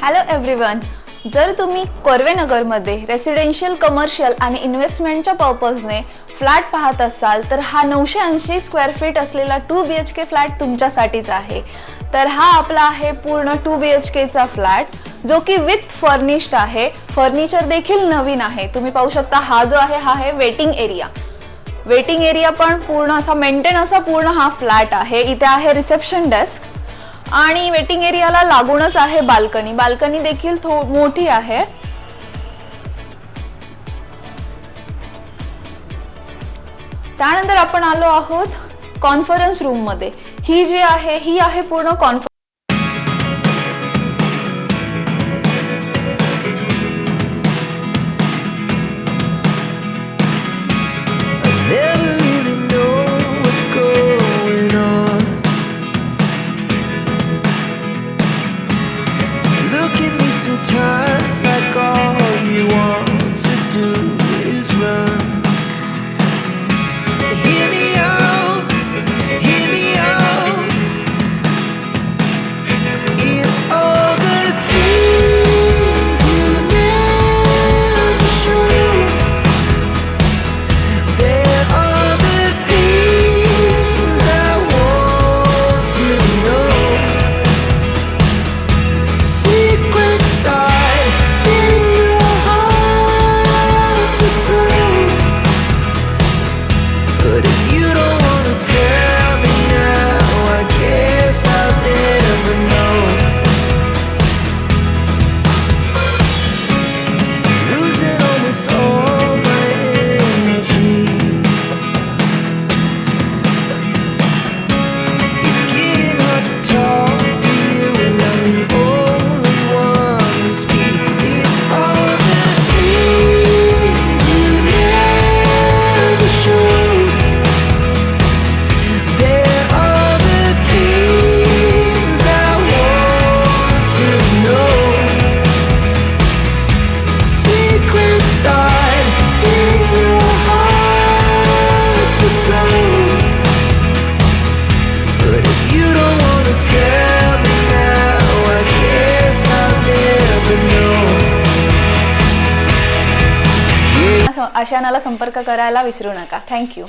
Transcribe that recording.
Hello everyone, जर तुम्ही कोरवेनगरमध्ये residential commercial आणि इन्व्हेस्टमेंटच्या पर्पजने फ्लॅट पाहत असाल तर हा 980 स्क्वेअर फीट असलेला 2 BHK फ्लॅट तुमच्यासाठीच आहे। तर हा आपला आहे पूर्ण 2 BHK चा फ्लॅट जो की विथ फर्निश्ड आहे। फर्निचर देखील नवीन आहे। तुम्ही पाहू शकता हा जो आहे हा आहे वेटिंग एरिया पण पूर्ण असा मेंटेन असा पूर्ण हा फ्लॅट आहे। इथे आहे रिसेप्शन डेस्क आणि वेटिंग एरियाला लागूनच आहे बाल्कनी देखील मोठी आहे। त्यानंतर आपण आलो आहोत कॉन्फरन्स रूम मध्ये। ही जी आहे ही आहे पूर्ण conference Sometimes like all you want to do is run. Hear me out, hear me out. It's all the things you never show. There are the things I want to know. Secrets but if you don't wanna tell me now, I guess I'll never know. Losing almost all my energy. It's getting hard to talk to you, and I'm the only one who speaks. It's all the things you never show. आशानाला संपर्क करायला विसरू नका। Thank you.